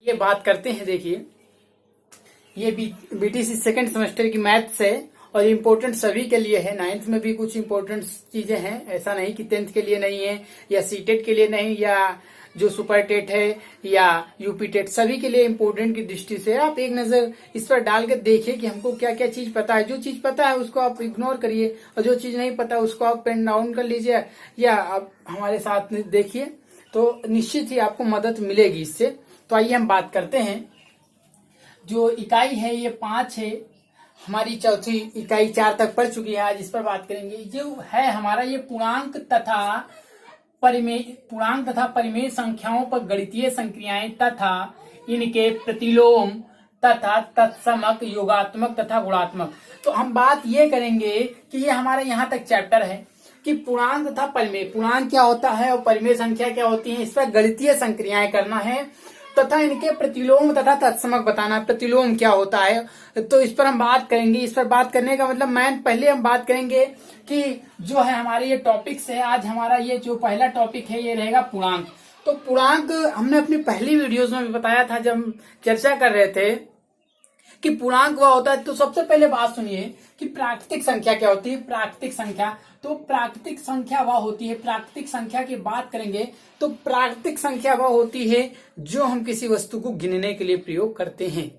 ये बात करते हैं। देखिए, ये बीटीसी सेकंड सेमेस्टर की मैथ्स है और इम्पोर्टेंट सभी के लिए है। 9th में भी कुछ इम्पोर्टेंट चीजें हैं, ऐसा नहीं कि 10th के लिए नहीं है या सीटेट के लिए नहीं या जो सुपर टेट है या यूपी टेट, सभी के लिए इम्पोर्टेंट की दृष्टि से आप एक नजर इस पर डाल के देखिए कि हमको क्या क्या चीज पता है। जो चीज पता है उसको आप इग्नोर करिए और जो चीज नहीं पता उसको आप पेन डाउन कर लीजिए या आप हमारे साथ देखिए, तो निश्चित ही आपको मदद मिलेगी इससे। तो आइए हम बात करते हैं। जो इकाई है ये 5 है, हमारी चौथी इकाई 4 तक पढ़ चुकी है। आज इस पर बात करेंगे। जो है हमारा ये पूर्णांक तथा परिमेय संख्याओं पर गणितीय संक्रियाएं तथा इनके प्रतिलोम तथा तत्समक योगात्मक तथा गुणात्मक। तो हम बात ये करेंगे कि ये हमारा यहाँ तक चैप्टर है कि पूर्णांक तथा परिमेय, पूर्णांक क्या होता है और परिमेय संख्या क्या होती है, इस पर गणितीय संक्रियाएं करना है तथा इनके प्रतिलोम तथा तत्समक बताना। प्रतिलोम क्या होता है तो इस पर हम बात करेंगे। इस पर बात करने का मतलब पहले हम बात करेंगे कि जो है हमारे ये टॉपिक्स है। आज हमारा ये जो पहला टॉपिक है ये रहेगा पूर्णांक। तो पूर्णांक हमने अपनी पहली वीडियोस में भी बताया था जब हम चर्चा कर रहे थे कि पूर्णांक वह होता है। तो सबसे पहले बात सुनिए कि प्राकृतिक संख्या क्या होती है। प्राकृतिक संख्या, तो प्राकृतिक संख्या वह होती है, प्राकृतिक संख्या की बात करेंगे तो प्राकृतिक संख्या वह होती है जो हम किसी वस्तु को गिनने के लिए प्रयोग करते हैं।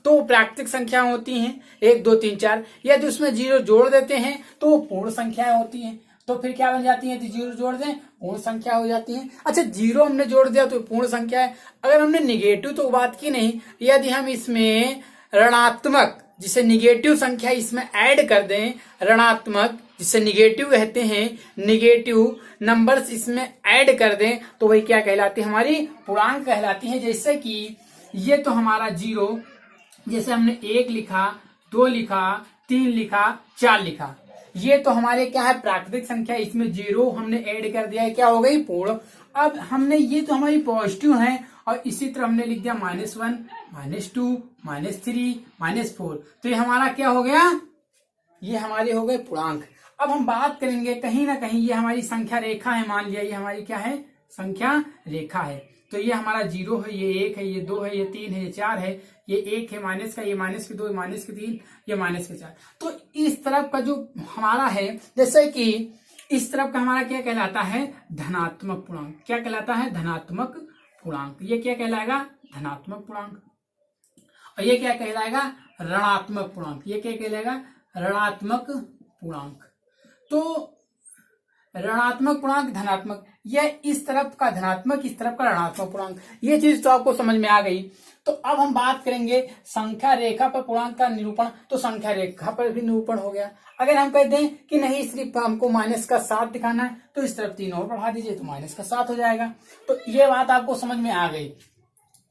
तो प्राकृतिक संख्या होती हैं 1 2 3 4। यदि उसमें 0 जोड़ देते हैं तो वो पूर्ण संख्याएं होती हैं। तो फिर क्या बन जाती है, यदि 0 जोड़ दें पूर्ण संख्या हो जाती है। अच्छा, 0 हमने जोड़ दिया तो पूर्ण संख्या है। अगर हमने निगेटिव तो बात की नहीं, यदि हम इसमें ऋणात्मक जिसे निगेटिव संख्या इसमें ऐड कर दें, ऋणात्मक जिसे निगेटिव कहते हैं, निगेटिव नंबर्स इसमें ऐड कर दें तो वही क्या कहलाती है, हमारी पूर्णांक कहलाती है। जैसे कि ये तो हमारा 0, जैसे हमने 1 लिखा, 2 लिखा, 3 लिखा, 4 लिखा, ये तो हमारे क्या है प्राकृतिक संख्या। इसमें 0 हमने ऐड कर दिया है, क्या हो गई, पूर्ण। अब हमने ये तो हमारी पॉजिटिव है और इसी तरह हमने लिख दिया -1, -2, -3, -4। तो ये हमारा क्या हो गया, ये हमारे हो गए पूर्णांक। अब हम बात करेंगे कहीं ना कहीं ये हमारी संख्या रेखा है। मान लिया ये हमारी क्या है, संख्या रेखा है। तो ये हमारा 0 है, ये 1 है, ये 2 है, ये 3 है, ये 4 है, ये 1 है माइनस का, ये -2, -3, ये -4। तो इस तरफ का जो हमारा है, जैसे कि इस तरफ का हमारा क्या कहलाता है, धनात्मक पूर्णांक। क्या कहलाता है, धनात्मक पूर्णांक। ये क्या कहलाएगा, धनात्मक पूर्णांक। और ये क्या कहलाएगा, ऋणात्मक पूर्णांक। ये क्या कहलाएगा, ऋणात्मक पूर्णांक। तो ऋणात्मक पूर्णांक, धनात्मक, यह इस तरफ का धनात्मक, इस तरफ का ऋणात्मक पूर्णांक। ये चीज तो आपको समझ में आ गई। तो अब हम बात करेंगे संख्या रेखा पर पूर्णांक का निरूपण। तो संख्या रेखा पर भी निरूपण हो गया। अगर हम कहते हैं कि नहीं सिर्फ हमको -7 दिखाना है तो इस तरफ 3 और बढ़ा दीजिए तो -7 हो जाएगा। तो ये बात आपको समझ में आ गई।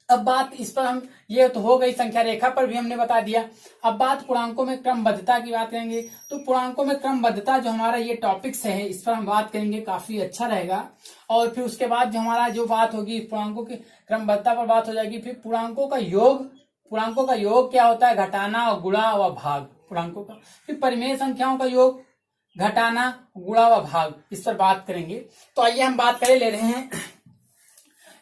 अब बात इस पर हम, ये तो हो गई संख्या रेखा पर भी हमने बता दिया। अब बात पूर्णांकों में क्रमबद्धता की बात करेंगे। तो पूर्णांकों में क्रमबद्धता जो हमारा ये टॉपिक्स है इस पर हम बात करेंगे, काफी अच्छा रहेगा। और फिर उसके बाद जो हमारा जो बात होगी पूर्णांकों की क्रमबद्धता पर बात हो जाएगी। फिर पूर्णांकों का योग क्या होता है, घटाना और गुणा व भाग पूर्णांकों का। फिर परिमेय संख्याओं का योग, घटाना, गुणा व भाग, इस पर बात करेंगे। तो आइए हम बात कर ले रहे हैं,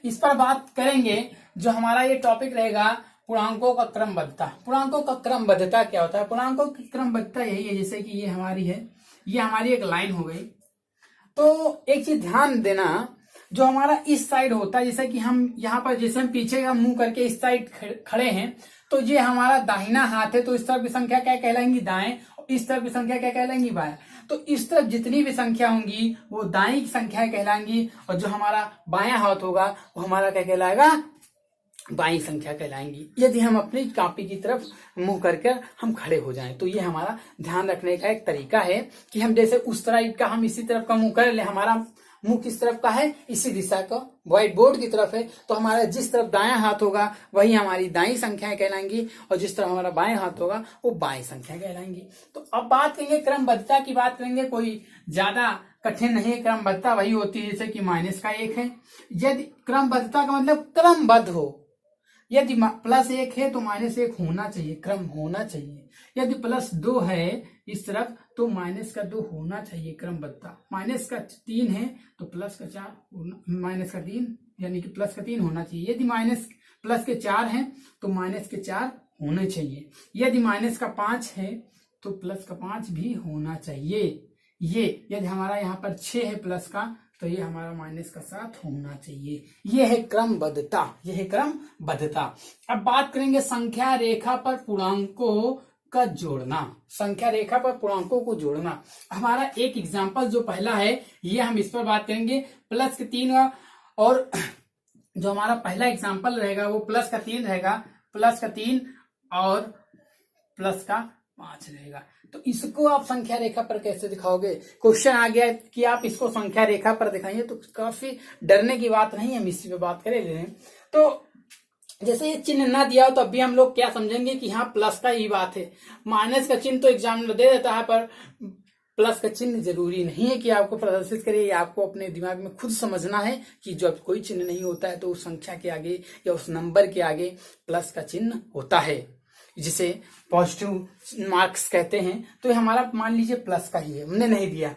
इस पर बात करेंगे। जो हमारा ये टॉपिक रहेगा पूर्णांकों का क्रमबद्धता। पूर्णांकों का क्रमबद्धता क्या होता है, पूर्णांकों की क्रमबद्धता यही है, जैसे कि ये हमारी है, ये हमारी एक लाइन हो गई। तो एक चीज ध्यान देना, जो हमारा इस साइड होता है, जैसे कि हम यहाँ पर जैसे हम पीछे का मुंह करके इस साइड खड़े हैं, तो ये हमारा दाहिना हाथ है। तो इस तरफ की संख्या क्या कहलाएंगी, दाएं, और इस तरफ की संख्या क्या कहलाएंगी, बाएं। तो इस तरफ जितनी भी संख्या होंगी वो दाएं की संख्या कहलाएंगी और जो हमारा बायां हाथ होगा वो हमारा क्या कहलाएगा, बाई संख्या कहलाएंगी। यदि हम अपनी कॉपी की तरफ मुंह करके हम खड़े हो जाएं तो ये हमारा ध्यान रखने का एक तरीका है कि हम जैसे उस तरह का हम इसी तरफ का मुंह कर ले, हमारा मुंह किस तरफ का है, इसी दिशा का, व्हाइट बोर्ड की तरफ है। तो हमारा जिस तरफ दायां हाथ होगा वही हमारी दाई संख्याएं कहलाएंगी और जिस तरफ हमारा बाएं हाथ होगा वो बाई संख्या कहलाएंगी। तो अब बात करेंगे क्रमबद्धता की, बात करेंगे, कोई ज्यादा कठिन नहीं है। क्रमबद्धता वही होती है जैसे कि -1 है। यदि क्रमबद्धता का मतलब क्रमबद्ध हो, यदि +1 है तो -1 होना चाहिए, क्रम होना चाहिए। यदि +2 है इस तरफ तो -2 होना चाहिए क्रमबद्धता। -3 है तो +4, -3 यानी कि +3 होना चाहिए। यदि प्लस के 4 हैं तो माइनस के 4 होने चाहिए। यदि माइनस का 5 है तो प्लस का 5 भी होना चाहिए। ये यदि हमारा यहाँ पर 6 है प्लस का तो ये हमारा माइनस का 7 होना चाहिए। ये है क्रमबद्धता, ये है क्रमबद्धता। अब बात करेंगे संख्या रेखा पर पूर्णांकों का जोड़ना। संख्या रेखा पर पूर्णांकों को जोड़ना, हमारा एक एग्जाम्पल जो पहला है ये हम इस पर बात करेंगे। प्लस के 3 और जो हमारा पहला एग्जाम्पल रहेगा वो प्लस का 3 रहेगा, प्लस का 3 और प्लस का 5 रहेगा। तो इसको आप संख्या रेखा पर कैसे दिखाओगे? क्वेश्चन आ गया कि आप इसको संख्या रेखा पर दिखाइए, तो काफी डरने की बात नहीं है, हम इसी पे बात करें। तो जैसे ये चिन्ह ना दिया हो तो अभी हम लोग क्या समझेंगे कि हाँ प्लस का ही बात है। माइनस का चिन्ह तो एग्जामिनर दे देता है, पर प्लस का चिन्ह जरूरी नहीं है कि आपको प्रदर्शित करे। ये आपको अपने दिमाग में खुद समझना है कि जब कोई चिन्ह नहीं होता है तो उस संख्या के आगे या उस नंबर के आगे प्लस का चिन्ह होता है, जिसे पॉजिटिव मार्क्स कहते हैं। तो हमारा मान लीजिए प्लस का ही है, हमने नहीं दिया।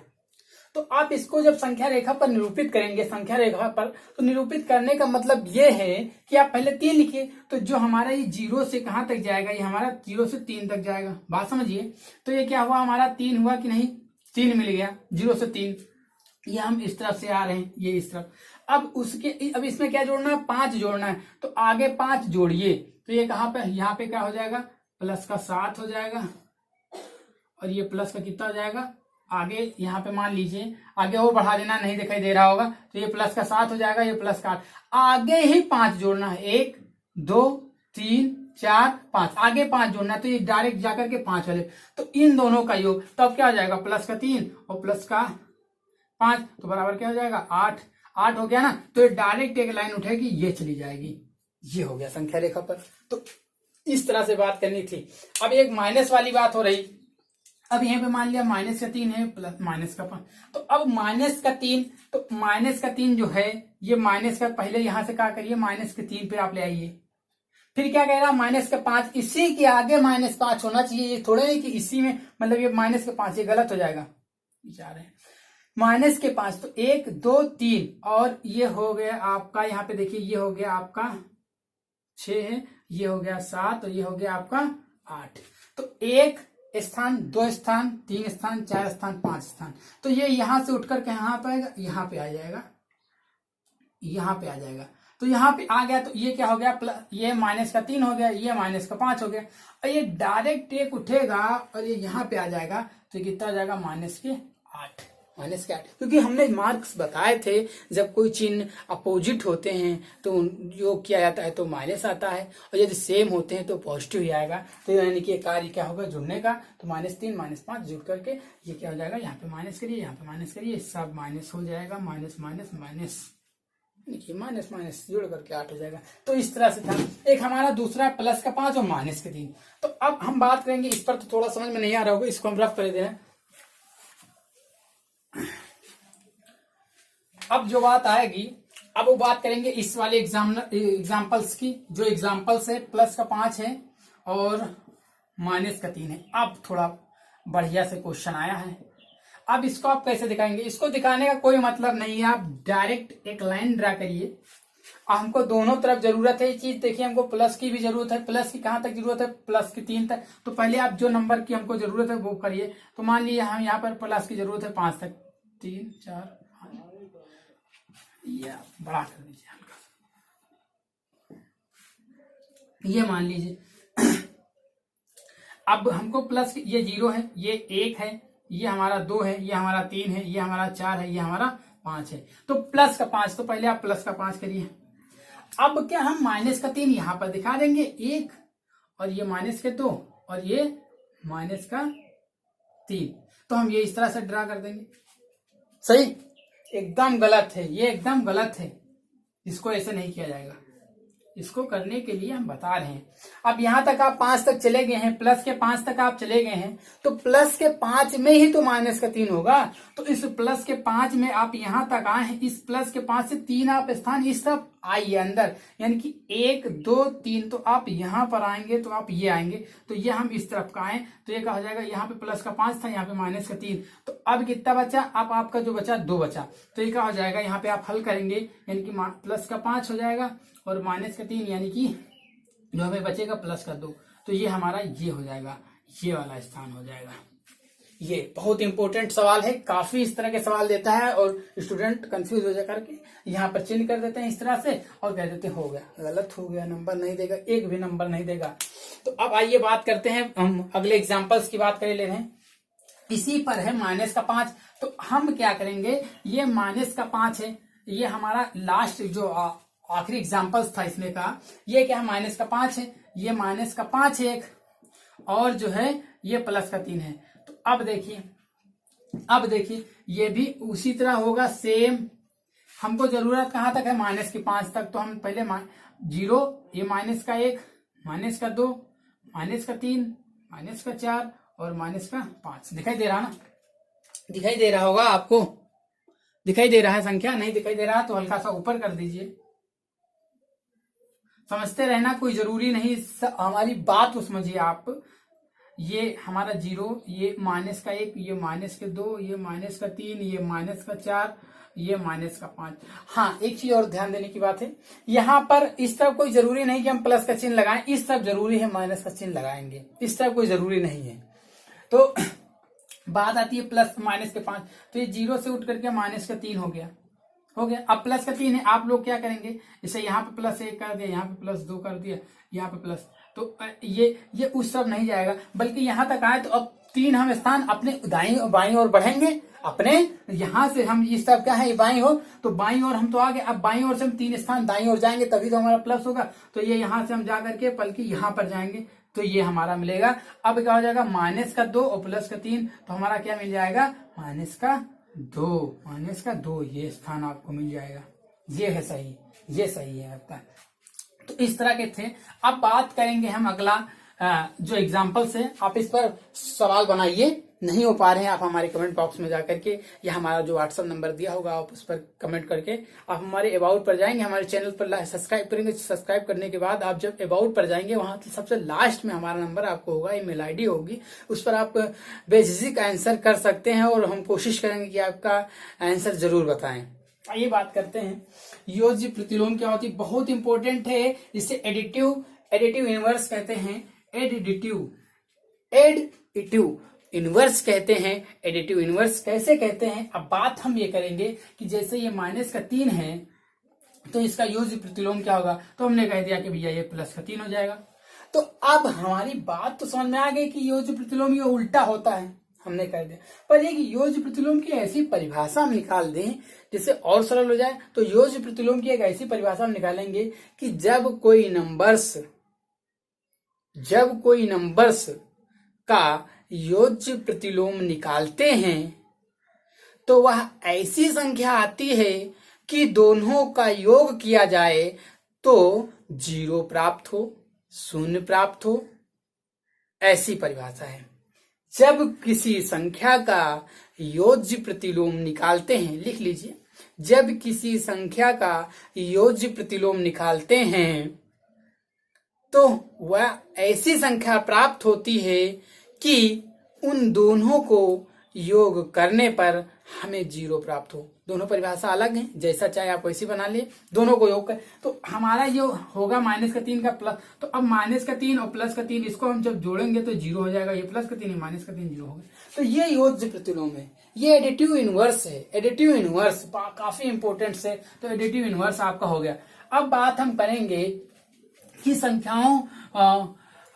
तो आप इसको जब संख्या रेखा पर निरूपित करेंगे, संख्या रेखा पर, तो निरूपित करने का मतलब ये है कि आप पहले 3 लिखिए। तो जो हमारा ये 0 से कहां तक जाएगा, ये हमारा 0 से 3 तक जाएगा। बात समझिए। तो ये क्या हुआ, हमारा 3 हुआ कि नहीं, 3 मिल गया 0 से 3। ये हम इस तरफ से आ रहे हैं, ये इस तरफ। अब इसमें क्या जोड़ना है, 5 जोड़ना है। तो आगे 5 जोड़िए, तो ये कहां पे, यहाँ पे क्या हो जाएगा, प्लस का 7 हो जाएगा। और ये प्लस का कितना हो जाएगा, आगे यहाँ पे मान लीजिए, आगे और बढ़ा देना, नहीं दिखाई दे रहा होगा। तो ये प्लस का 7 हो जाएगा, ये प्लस का 8। आगे ही 5 जोड़ना है, 1 2 3 4 5, आगे 5 जोड़ना है। तो ये डायरेक्ट जाकर के 5 वाले, तो इन दोनों का योग तब तो क्या हो जाएगा, प्लस का 3 और प्लस का 5, तो बराबर क्या हो जाएगा, 8। 8 हो गया ना, तो ये डायरेक्ट एक लाइन उठेगी, ये चली जाएगी। ये हो गया संख्या रेखा पर। तो इस तरह से बात करनी थी। अब एक माइनस वाली बात हो रही। अब यहाँ पे मान लिया माइनस का 3 है, प्लस माइनस का 5। तो अब माइनस का 3, तो माइनस का 3 जो है, ये माइनस का, पहले यहां से क्या करिए, माइनस के 3 पे आप ले आइए। फिर क्या कह रहा, माइनस का 5, इसी के आगे माइनस 5 होना चाहिए। ये थोड़े नहीं कि इसी में, मतलब ये माइनस के 5, ये गलत हो जाएगा, विचार है। माइनस के 5, तो 1 2 3 और ये हो गया आपका, यहाँ पे देखिए, ये हो गया आपका 6 है, ये हो गया 7 और ये हो गया आपका 8। तो 1 स्थान, 2 स्थान, 3 स्थान, 4 स्थान, 5 स्थान। तो ये यहां से उठकर के यहाँ पे आएगा, यहाँ पे आ जाएगा, यहाँ पे आ जाएगा। तो यहाँ पे आ गया, तो ये क्या हो गया, प्लस, ये माइनस का 3 हो गया, ये माइनस का 5 हो गया। और ये डायरेक्ट एक उठेगा और ये यहाँ पे आ जाएगा, तो कितना आ जाएगा, माइनस के 8। माइनस के 8, क्योंकि हमने मार्क्स बताए थे जब कोई चिन्ह अपोजिट होते हैं तो योग किया जाता है तो माइनस आता है, और यदि सेम होते हैं तो पॉजिटिव ही आएगा। तो यानी कि कार्य क्या होगा, जुड़ने का। तो -3 -5 जुड़ करके ये क्या हो जाएगा, यहाँ पे माइनस करिए, यहाँ पे माइनस करिए, सब माइनस हो जाएगा, माइनस माइनस माइनस, देखिए माइनस माइनस जुड़ करके 8 हो जाएगा। तो इस तरह से था। एक हमारा दूसरा प्लस का 5 और माइनस के 3। तो अब हम बात करेंगे इस पर, तो थोड़ा समझ में नहीं आ रहा होगा, इसको हम रफ कर देते हैं। अब जो बात आएगी, अब वो बात करेंगे इस वाले एग्जाम्पल्स की। जो एग्जाम्पल्स है, प्लस का 5 है और माइनस का 3 है। अब थोड़ा बढ़िया से क्वेश्चन आया है। अब इसको आप कैसे दिखाएंगे, इसको दिखाने का कोई मतलब नहीं है, आप डायरेक्ट एक लाइन ड्रा करिए। हमको दोनों तरफ जरूरत है ये चीज, देखिए हमको प्लस की भी जरूरत है। प्लस की कहां तक जरूरत है, प्लस की 3 तक। तो पहले आप जो नंबर की हमको जरूरत है वो करिए। तो मान लीजिए हम यहाँ पर प्लस की जरूरत है 5 तक, 3 4 5, या बड़ा कर दीजिए हल्का सा, ये मान लीजिए। अब हमको प्लस, ये 0 है, ये 1 है, ये हमारा 2 है, ये हमारा 3 है, ये हमारा 4 है, ये हमारा 5 है। तो प्लस का 5, तो पहले आप प्लस का 5 करिए। अब क्या हम माइनस का 3 यहां पर दिखा देंगे 1, और ये माइनस के 2 और ये माइनस का 3। तो हम ये इस तरह से ड्रा कर देंगे। सही, एकदम गलत है, ये एकदम गलत है, इसको ऐसे नहीं किया जाएगा। इसको करने के लिए हम बता रहे हैं। अब यहां तक आप 5 तक चले गए हैं, प्लस के 5 तक आप चले गए हैं, तो प्लस के 5 में ही तो माइनस का 3 होगा। तो इस प्लस के 5 में आप यहां तक आए हैं, इस प्लस के 5 से 3 आप स्थान इस तरफ आइए अंदर, यानी कि 1 2 3, तो आप यहाँ पर आएंगे तो आप ये आएंगे, तो ये हम इस तरफ का आए तो ये क्या हो जाएगा, यहाँ पे प्लस का 5 था, यहाँ पे माइनस का 3, तो अब कितना बचा, अब आपका जो बचा 2 बचा, तो ये क्या हो जाएगा, यहाँ पे आप हल करेंगे यानी कि प्लस का 5 हो जाएगा और माइनस का 3, यानी कि जो हमें बचेगा प्लस का 2, तो ये हमारा ये हो जाएगा, ये वाला स्थान हो जाएगा। ये बहुत इंपॉर्टेंट सवाल है, काफी इस तरह के सवाल देता है और स्टूडेंट कंफ्यूज हो जा करके यहाँ पर चिन्ह कर देते हैं इस तरह से और कह देते हैं हो गया, गलत हो गया, नंबर नहीं देगा, एक भी नंबर नहीं देगा। तो अब आइए बात करते हैं, हम अगले एग्जाम्पल्स की बात कर ले रहे हैं। इसी पर है माइनस का 5, तो हम क्या करेंगे, ये माइनस का 5 है, ये हमारा लास्ट जो आखिरी एग्जाम्पल्स था इसमें का, ये क्या है, माइनस का 5 है, ये माइनस का 5 है एक, और जो है ये प्लस का 3 है। तो अब देखिए ये भी उसी तरह होगा सेम। हमको जरूरत कहां तक है, माइनस के 5 तक, तो हम पहले 0, ये माइनस का 1, माइनस का 2, माइनस का 3, माइनस का 4 और माइनस का 5। दिखाई दे रहा ना, दिखाई दे रहा होगा आपको, दिखाई दे रहा है संख्या, नहीं दिखाई दे रहा तो हल्का सा ऊपर कर दीजिए। समझते रहना, कोई जरूरी नहीं, हमारी बात को समझिए आप। ये हमारा 0, ये माइनस का 1, ये माइनस के 2, ये माइनस का 3, ये माइनस का 4, ये माइनस का 5। हाँ, एक चीज और ध्यान देने की बात है, यहाँ पर इस तरफ कोई जरूरी नहीं कि हम प्लस का चिन्ह लगाएं, इस तरफ जरूरी है माइनस का चिन्ह लगाएंगे, इस तरफ कोई जरूरी नहीं है। तो बात आती है प्लस माइनस के 5, तो ये 0 से उठ करके माइनस का 3 हो गया। अब प्लस का 3 है, आप लोग क्या करेंगे, जैसे यहाँ पे प्लस 1 कर दिया, यहाँ पे प्लस 2 कर दिया, यहाँ पे प्लस, तो ये उस तरफ नहीं जाएगा, बल्कि यहाँ तक आए तो अब 3 हम स्थान अपने दाईं और बाईं ओर बढ़ेंगे। अपने यहाँ से हम इस तरफ क्या है, बाईं ओर, तो बाईं ओर हम तो आगे, अब बाईं ओर से हम 3 स्थान दाईं ओर जाएंगे तभी तो हमारा प्लस होगा। तो ये यहाँ से हम जा करके बल्कि यहाँ पर जाएंगे तो ये हमारा मिलेगा। अब क्या हो जाएगा, माइनस का 2 और प्लस का 3, तो हमारा क्या मिल जाएगा, माइनस का 2, ये स्थान आपको मिल जाएगा। ये है सही, ये सही है आपका। तो इस तरह के थे। अब बात करेंगे हम अगला जो एग्जाम्पल्स है, आप इस पर सवाल बनाइए, नहीं हो पा रहे हैं आप हमारे कमेंट बॉक्स में जाकर के, या हमारा जो व्हाट्सएप नंबर दिया होगा आप उस पर कमेंट करके आप हमारे अबाउट पर जाएंगे, हमारे चैनल पर सब्सक्राइब करेंगे। सब्सक्राइब करने के बाद आप जब अबाउट पर जाएंगे, वहां सबसे लास्ट में हमारा नंबर आपको होगा, ईमेल आईडी होगी, उस पर आप बेझिझक आंसर कर सकते हैं और हम कोशिश करेंगे कि आपका आंसर जरूर बताएं। आइए बात करते हैं, योज्य प्रतिलोम क्या होती है, बहुत इंपॉर्टेंट है। इसे एडिटिव इनवर्स कहते हैं, एडिटिव इनवर्स कहते हैं। एडिटिव इनवर्स कैसे कहते हैं, अब बात हम ये करेंगे कि जैसे ये माइनस का 3 है तो इसका योज्य प्रतिलोम क्या होगा, तो हमने कह दिया कि भैया ये प्लस का 3 हो जाएगा। तो अब हमारी बात तो समझ में आ गई कि योज्य प्रतिलोम ये उल्टा होता है, हमने कह दिया। पर ये योज्य प्रतिलोम की ऐसी परिभाषा हम निकाल दें जिससे और सरल हो जाए, तो योज्य प्रतिलोम की एक ऐसी परिभाषा हम निकालेंगे कि जब कोई नंबर्स का योज्य प्रतिलोम निकालते हैं तो वह ऐसी संख्या आती है कि दोनों का योग किया जाए तो 0 प्राप्त हो, 0 प्राप्त हो, ऐसी परिभाषा है। जब किसी संख्या का योज्य प्रतिलोम निकालते हैं, लिख लीजिए, जब किसी संख्या का योज्य प्रतिलोम निकालते हैं तो वह ऐसी संख्या प्राप्त होती है कि उन दोनों को योग करने पर हमें 0 प्राप्त हो। दोनों परिभाषा अलग है, जैसा चाहे आप वैसी बना लिए, दोनों को योग कर, तो हमारा ये होगा माइनस का 3 का प्लस, तो अब माइनस का 3 और प्लस का 3 इसको हम जब जोड़ेंगे तो 0 हो जाएगा, ये प्लस का 3 माइनस का 3 0 हो गया। तो ये योज्य प्रतिलोम है, ये एडिटिव इनवर्स है। एडिटिव इनवर्स काफी इंपॉर्टेंट है, तो एडिटिव इनवर्स आपका हो गया। अब बात हम करेंगे कि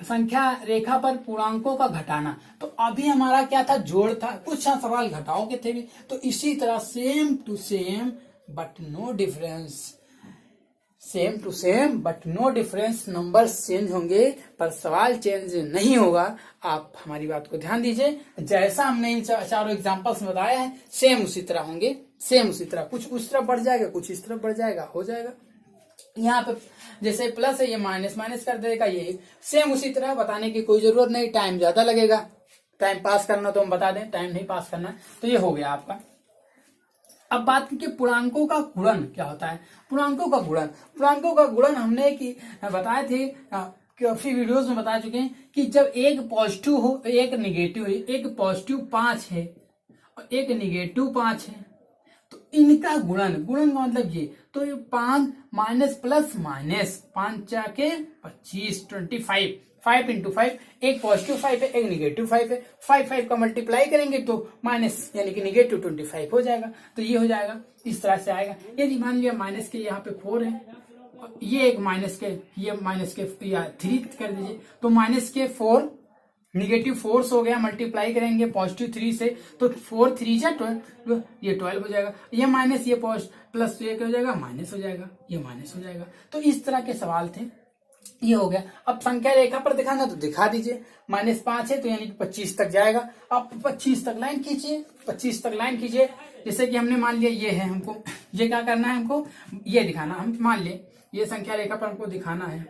संख्या रेखा पर पूर्णांकों का घटाना। तो अभी हमारा क्या था, जोड़ था, कुछ सवाल घटाओ के थे भी, तो इसी तरह same to same but no difference, same to same but no difference, number change होंगे पर सवाल चेंज नहीं होगा। आप हमारी बात को ध्यान दीजिए, जैसा हमने इन चारों एग्जांपल्स में बताया है सेम उसी तरह होंगे, सेम उसी तरह, कुछ उस तरफ बढ़ जाएगा, कुछ इस तरफ बढ़ जाएगा, हो जाएगा। यहाँ पे जैसे प्लस है, ये माइनस माइनस कर देगा, ये सेम उसी तरह, बताने की कोई जरूरत नहीं, टाइम ज्यादा लगेगा। टाइम पास करना तो हम बता दें, टाइम नहीं पास करना, तो ये हो गया आपका। अब बात करके पूर्णांकों का गुणन क्या होता है। पूर्णांकों का गुणन हमने कि बताए थे, काफी वीडियोस में बता चुके हैं कि जब एक पॉजिटिव हो एक निगेटिव है, एक पॉजिटिव 5 है और एक निगेटिव 5 है, तो इनका गुणन का मतलब ये, तो ये 5 माइनस प्लस माइनस 5 चाके 25 25, 5 इंटू 5, एक पॉजिटिव 5 है एक निगेटिव 5 है, 5 का मल्टीप्लाई करेंगे तो माइनस यानी कि निगेटिव 25 हो जाएगा। तो ये हो जाएगा, इस तरह से आएगा। यदि मान लिया माइनस के यहाँ पे 4 है, ये एक माइनस के, ये माइनस के या 3 कर दीजिए, तो माइनस के 4 निगेटिव 4 हो गया, मल्टीप्लाई करेंगे पॉजिटिव 3 से, तो 4 3 जा 12, ये 12 हो जाएगा। ये माइनस ये प्लस तो ये क्या हो जाएगा, माइनस हो जाएगा, ये माइनस हो जाएगा। तो इस तरह के सवाल थे, ये हो गया। अब संख्या रेखा पर दिखाना तो दिखा दीजिए, -5 है तो यानी कि 25 तक जाएगा। आप 25 तक लाइन खींचिए, 25 तक लाइन खींचिए। जैसे कि हमने मान लिया ये है, हमको ये क्या करना है, हमको ये दिखाना, हम मान ले ये संख्या रेखा पर हमको दिखाना है।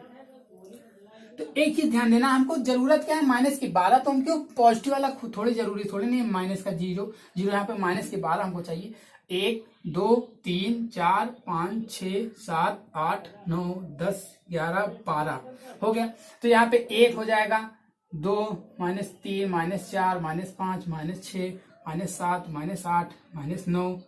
तो एक चीज ध्यान देना, हमको जरूरत क्या है, माइनस की 12, तो हमको पॉजिटिव वाला थोड़ी जरूरी थोड़ी नहीं, माइनस का 0 यहाँ पे माइनस की 12 हमको चाहिए। 1 2 3 4 5 6 7 8 9 10 11 12 हो गया। तो यहाँ पे 1 हो जाएगा, 2 -3 -4 -5 -6 -7 -8 -9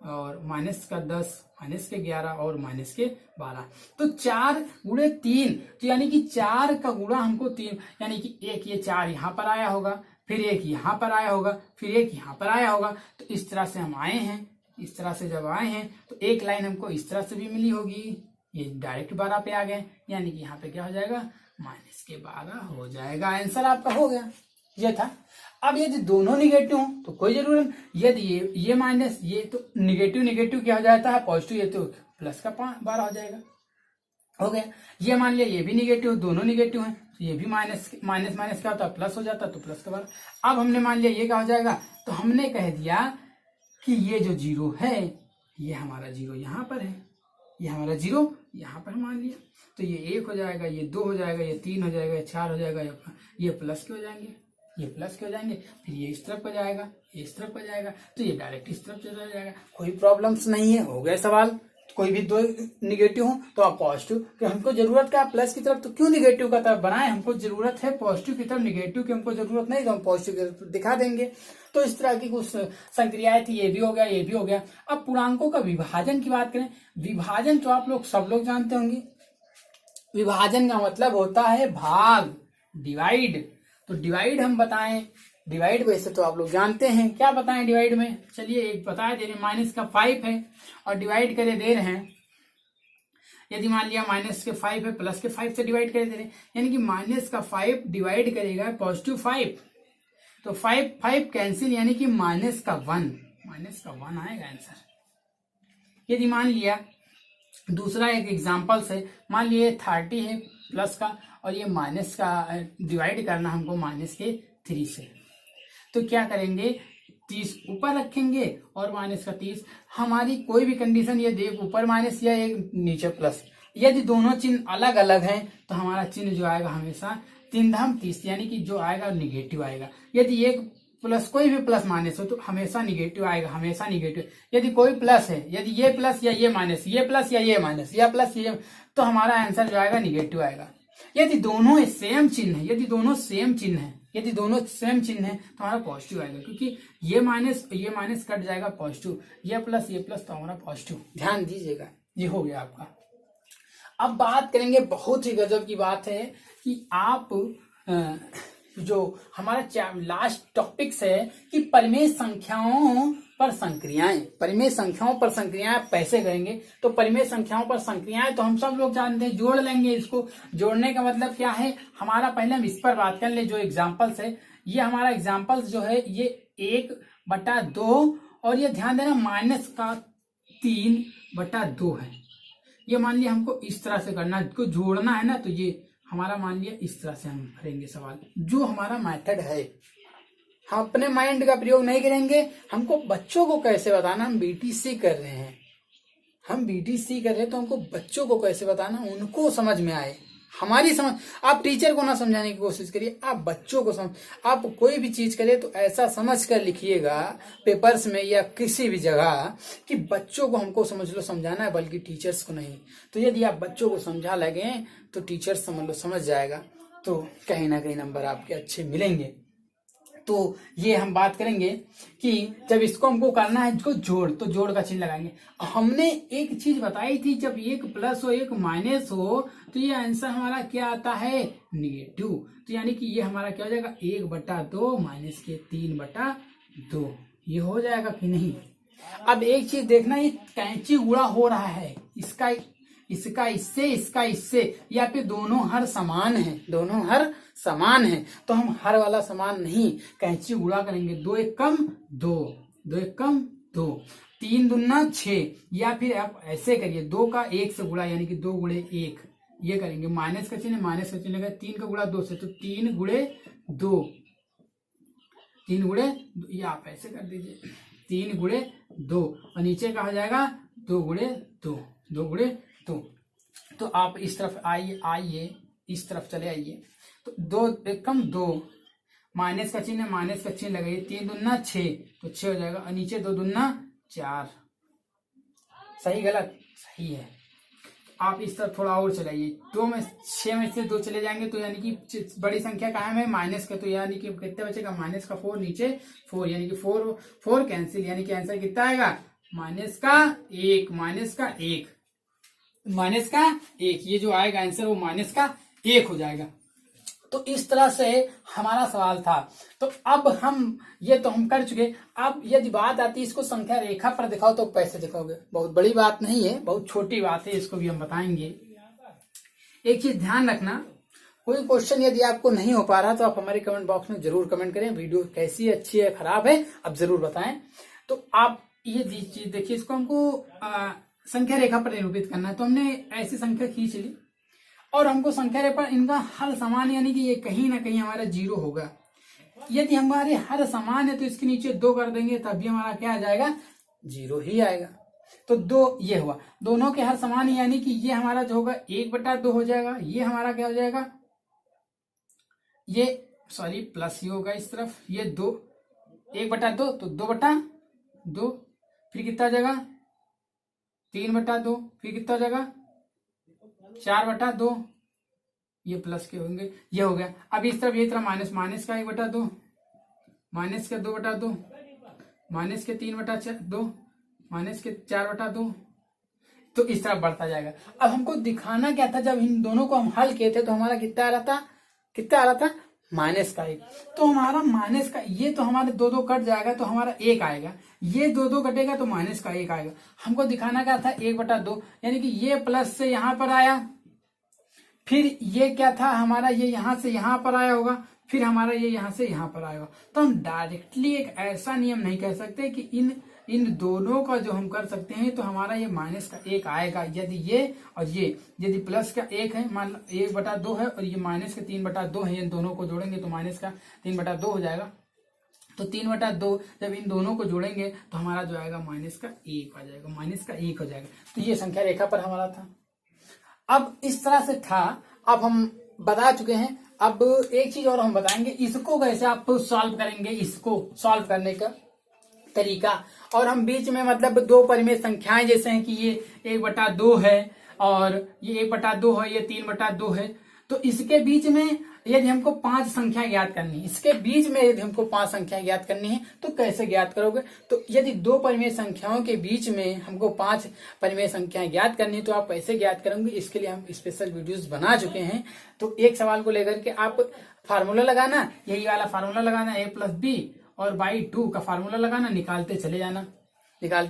और माइनस का 10 माइनस के 11 और माइनस के 12। तो 4 गुणे 3, तो यानी कि 4 का गुणा हमको 3, यानी कि एक ये 4 यहाँ पर आया होगा, फिर एक यहाँ पर आया होगा, फिर एक यहाँ पर आया होगा। तो इस तरह से हम आए हैं, इस तरह से जब आए हैं तो एक लाइन हमको इस तरह से भी मिली होगी, ये डायरेक्ट 12 पे आ गए, यानी कि यहाँ पे क्या हो जाएगा, माइनस के 12 हो जाएगा। आंसर आपका हो गया, ये था। अब यदि दोनों निगेटिव हो तो कोई जरूरत नहीं, यदि ये माइनस ये, तो निगेटिव क्या हो जाता है, पॉजिटिव, ये तो प्लस का 12 हो जाएगा, हो गया। ये मान लिया ये भी निगेटिव, दोनों निगेटिव हैं, तो ये भी माइनस माइनस क्या होता है, प्लस हो जाता है, तो प्लस का 12। अब हमने मान लिया ये क्या हो जाएगा, तो हमने कह दिया कि ये जो 0 है, ये हमारा 0 यहाँ पर है, ये हमारा 0 यहाँ पर मान लिया, तो ये 1 हो जाएगा, ये 2 हो जाएगा, ये 3 हो जाएगा, ये 4 हो जाएगा, ये प्लस के हो जाएंगे, ये प्लस के हो जाएंगे, फिर ये इस तरफ हो जाएगा, ये इस तरफ हो जाएगा, तो ये डायरेक्ट इस तरफ चला जाएगा। कोई प्रॉब्लम्स नहीं है, हो गए सवाल। कोई भी 2 निगेटिव हो तो आप पॉजिटिव, कि हमको जरूरत क्या है प्लस की तरफ, तो क्यों निगेटिव का तरफ बनाए, हमको जरूरत है पॉजिटिव की तरफ, निगेटिव की हमको जरूरत नहीं, तो हम पॉजिटिव की तरफ दिखा देंगे। तो इस तरह की कुछ संक्रियाएं थी, ये भी हो गया, ये भी हो गया। अब पूर्णांकों का विभाजन की बात करें, विभाजन तो आप लोग सब लोग जानते होंगे, विभाजन का मतलब होता है भाग, डिवाइड। तो डिवाइड हम बताएं, डिवाइड वैसे तो आप लोग जानते हैं, क्या बताएं डिवाइड में, चलिए एक बताया दे रहे, माइनस का 5 है और डिवाइड करे दे रहे हैं। यदि मान लिया माइनस के 5 है, प्लस के 5 से डिवाइड करे दे रहे हैं, यानी कि माइनस का 5 डिवाइड करेगा पॉजिटिव 5, तो 5 कैंसिल, यानी कि माइनस का 1 आएगा आंसर। यदि मान लिया दूसरा एक एग्जाम्पल से, मान लिया 30 है प्लस का, और ये माइनस का डिवाइड करना हमको माइनस के 3 से, तो क्या करेंगे, 30 ऊपर रखेंगे और माइनस का 30। हमारी कोई भी कंडीशन ये देख ऊपर माइनस या एक नीचे प्लस, यदि दोनों चिन्ह अलग अलग हैं तो हमारा चिन्ह जो आएगा हमेशा 3 धाम 30, यानी कि जो आएगा निगेटिव आएगा। यदि एक प्लस कोई भी प्लस माइनस हो तो हमेशा निगेटिव आएगा, हमेशा निगेटिव। यदि कोई प्लस है, यदि ये प्लस या ये माइनस, ये प्लस या ये माइनस, या प्लस ये, तो हमारा आंसर जो आएगा निगेटिव आएगा। यदि दोनों सेम चिन्ह है, यदि दोनों सेम चिन्ह है तो हमारा पॉजिटिव आएगा, क्योंकि ये माइनस कट जाएगा पॉजिटिव, ये प्लस तो हमारा पॉजिटिव। ध्यान दीजिएगा, ये हो गया आपका। अब बात करेंगे, बहुत ही गजब की बात है कि आप जो हमारा लास्ट टॉपिक्स है कि परिमेय संख्याओं पर संक्रियाएं कैसे करेंगे। तो परिमेय संख्याओं पर संक्रियाएं तो हम सब लोग जानते हैं, जोड़ लेंगे। इसको जोड़ने का मतलब क्या है, हमारा पहले हम इस पर बात कर ले। जो एग्जाम्पल्स है, ये हमारा एग्जाम्पल्स जो है ये 1/2, और ये ध्यान देना माइनस का 3/2 है। ये मान लिया हमको इस तरह से करना, इसको जोड़ना है ना, तो ये हमारा मान लिया इस तरह से हम करेंगे सवाल। जो हमारा मेथड है, हम अपने माइंड का प्रयोग नहीं करेंगे। हमको बच्चों को कैसे बताना, हम बीटीसी कर रहे हैं, तो हमको बच्चों को कैसे बताना, उनको समझ में आए, हमारी समझ, आप टीचर को ना समझाने की कोशिश करिए, आप बच्चों को समझ, आप कोई भी चीज करिए तो ऐसा समझ कर लिखिएगा पेपर्स में या किसी भी जगह कि बच्चों को हमको समझ लो समझाना है, बल्कि टीचर्स को नहीं। तो यदि आप बच्चों को समझा लगे तो टीचर्स समझ लो समझ जाएगा, तो कहीं ना कहीं नंबर आपके अच्छे मिलेंगे। तो ये हम बात करेंगे कि जब इसको हमको करना है इसको जोड़, तो जोड़ का चिन्ह लगाएंगे। हमने एक चीज बताई थी, जब एक प्लस हो एक माइनस हो तो ये आंसर हमारा क्या आता है, नेगेटिव। तो यानी कि ये हमारा क्या हो जाएगा, 1/2 माइनस के 3/2, ये हो जाएगा कि नहीं। अब एक चीज देखना, ये कैंची गुणा हो रहा है, इसका इससे, इसका इससे, या फिर दोनों हर समान है, दोनों हर समान है, तो हम हर वाला समान नहीं, कैंची गुणा करेंगे। 2 1 कम 2, 2 1 कम 2, 3 दूना 6, या फिर आप ऐसे करिए 2 का 1 से गुणा, यानी कि 2 गुणे 1, ये करेंगे। माइनस का चिन्ह, माइनस का चिन्ह, 3 का गुणा 2 से, तो 3 गुणे 2, 3 गुणे, ये आप ऐसे कर दीजिए, 3 गुणे 2, और नीचे का हो जाएगा 2 गुणे 2, 2 गुणे 2। तो आप इस तरफ आइए, इस तरफ चले आइए, तो 2 1 कम 2, माइनस का चिन्ह, माइनस का चिन्ह लगाइए, 3 दूना 6, तो 6 हो जाएगा, और नीचे 2 दूना 4। सही गलत, सही है। आप इस तरफ थोड़ा और चलाइए, 2 में 6 में से 2 चले जाएंगे, तो यानी कि बड़ी संख्या कायम है माइनस का, तो यानी कि कितने बचेगा, माइनस का 4, नीचे 4, यानी कि 4 कैंसिल, यानी कि आंसर कितना आएगा, माइनस का 1, माइनस का 1, माइनस का 1, ये जो आएगा आंसर वो माइनस का 1 हो जाएगा। तो इस तरह से हमारा सवाल था। तो अब हम ये तो हम कर चुके। अब यदि बात आती है इसको संख्या रेखा पर दिखाओ तो कैसे दिखाओगे, बहुत बड़ी बात नहीं है, बहुत छोटी बात है, इसको भी हम बताएंगे। एक चीज ध्यान रखना, कोई क्वेश्चन यदि आपको नहीं हो पा रहा तो आप हमारे कमेंट बॉक्स में जरूर कमेंट करें, वीडियो कैसी है, अच्छी है, खराब है, आप जरूर बताएं। तो आप ये चीज देखिए, इसको हमको संख्या रेखा पर निरूपित करना है, तो हमने ऐसी संख्या खींच ली और हमको संख्या रेखा पर इनका हर समान, यानी कि ये कहीं ना कहीं हमारा 0 होगा। यदि हमारे हर समान है तो इसके नीचे 2 कर देंगे, तब भी हमारा क्या आ जाएगा, 0 ही आएगा। तो 2 ये हुआ, दोनों के हर समान है, यानी कि ये हमारा जो होगा 1/2 हो जाएगा, ये हमारा क्या हो जाएगा, ये सॉरी प्लस ही होगा इस तरफ, ये 2 1/2, तो 2/2, फिर कितना आ जाएगा 3/2, फिर कितना हो जाएगा 4/2, ये प्लस के होंगे, ये हो गया। अब इस तरफ ये तरफ माइनस का 1/2, माइनस के 2/2, माइनस के 3/2, माइनस के 4/2, तो इस तरफ बढ़ता जाएगा। अब हमको दिखाना क्या था, जब इन दोनों को हम हल किए थे तो हमारा कितना आ रहा था माइनस का 1, तो हमारा माइनस का, ये तो हमारे 2 कट जाएगा तो हमारा 1 आएगा, ये 2 कटेगा तो माइनस का 1 आएगा। हमको दिखाना क्या था 1/2, यानी कि ये प्लस से यहां पर आया, फिर ये क्या था हमारा, ये यहां से यहां पर आया होगा, फिर हमारा ये यहां से यहां पर आएगा। तो हम डायरेक्टली एक ऐसा नियम नहीं कह सकते कि इन दोनों का जो हम कर सकते हैं, तो हमारा ये माइनस का 1 आएगा यदि ये और ये, यदि प्लस का 1 है, मान लो 1/2 है, और ये माइनस का 3/2 है, इन दोनों को जोड़ेंगे तो माइनस का 3/2 हो जाएगा। तो 3/2 जब इन दोनों को जोड़ेंगे तो हमारा जो आएगा माइनस का 1 आ जाएगा, माइनस का 1 हो जाएगा। तो ये संख्या रेखा पर हमारा था। अब इस तरह से था, अब हम बता चुके हैं। अब एक चीज और हम बताएंगे, इसको कैसे आप सॉल्व करेंगे, इसको सॉल्व करने का तरीका। और हम बीच में मतलब 2 परिमेय संख्याएं, जैसे हैं कि ये 1/2 है और ये 1/2 है, ये 3/2 है, तो इसके बीच में यदि हमको 5 संख्या ज्ञात करनी है, इसके बीच में यदि हमको 5 संख्या ज्ञात करनी है तो कैसे ज्ञात करोगे। तो यदि 2 परिमेय संख्याओं के बीच में हमको 5 परिमेय संख्याएं ज्ञात करनी है तो आप कैसे ज्ञात करोगे, इसके लिए हम स्पेशल वीडियोस बना चुके हैं। तो एक सवाल को लेकर के आप फार्मूला लगाना, यही वाला फार्मूला लगाना, a+b और बाई 2 का फार्मूला लगाना, निकालते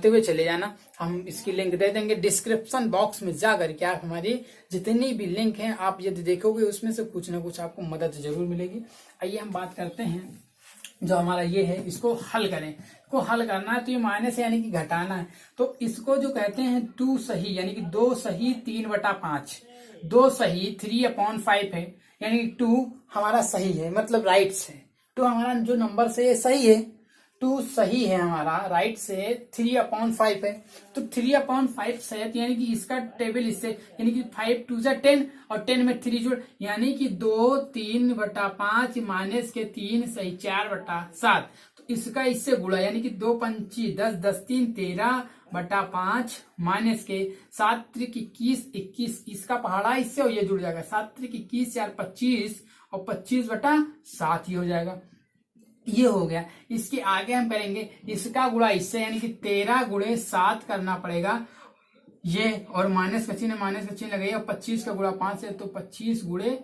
हुए चले जाना। हम इसकी लिंक दे देंगे डिस्क्रिप्शन बॉक्स में, जा करके आप हमारी जितनी भी लिंक हैं आप यदि देखोगे उसमें से कुछ ना कुछ आपको मदद जरूर मिलेगी। आइए हम बात करते हैं, जो हमारा ये है इसको हल करें। इसको हल करना है तो ये माइनस है, यानी कि घटाना है, तो इसको जो कहते हैं 2 सही, यानी कि 2 सही 3/5, 2 सही 3/5 है, यानी कि 2 हमारा सही है, मतलब राइट है। तो हमारा जो नंबर से ये सही है, टू सही है हमारा, राइट से 3/5 है, तो 3/5 सही, यानी कि इसका टेबल इससे, यानी कि 5 2 जा 10 और 10 में 3 जोड़, यानी कि 2 3/5 माइनस के 3 सही 4/7, तो इसका इससे गुणा, यानी कि 2 पंची 10 10 3 13/5 माइनस के 7 त्रिक 21 21, इसका पहाड़ा इससे और ये जुड़ जाएगा, 7 त्रिक 21 4 25 और 25/7 ही हो जाएगा। ये हो गया। इसके आगे हम करेंगे इसका गुणा इससे, यानी कि 13 गुणे 7 करना पड़ेगा ये, और माइनस का चिन्ह लगेगा, 25 का गुणा 5 है तो 25 गुणे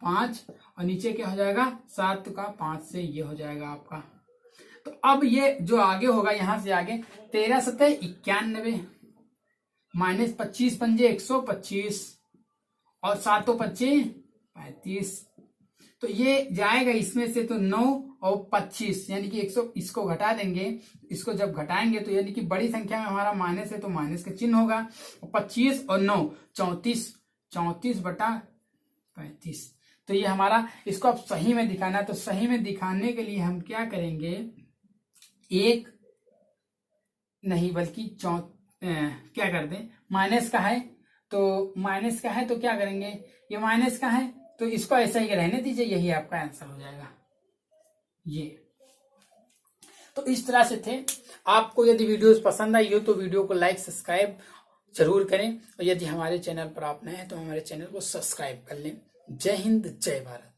5 और नीचे क्या हो जाएगा 7 का 5 से ये हो जाएगा आपका। तो अब ये जो आगे होगा यहां से आगे 13 7 91 माइनस 25 पंजे 125 और 7 पंचे 35, तो ये जाएगा इसमें से तो 9 और 25, यानी कि 100, इसको घटा देंगे, इसको जब घटाएंगे तो यानी कि बड़ी संख्या में हमारा माइनस है तो माइनस का चिन्ह होगा, 25 और 9 34/35, तो ये हमारा, इसको अब सही में दिखाना है, तो सही में दिखाने के लिए हम क्या करेंगे, एक नहीं बल्कि क्या कर दें, माइनस का है तो क्या करेंगे, ये माइनस का है तो इसको ऐसा ही रहने दीजिए, यही आपका आंसर हो जाएगा ये। तो इस तरह से थे। आपको यदि वीडियोस पसंद आई हो तो वीडियो को लाइक सब्सक्राइब जरूर करें, और यदि हमारे चैनल पर आप नए हैं तो हमारे चैनल को सब्सक्राइब कर लें। जय हिंद, जय भारत।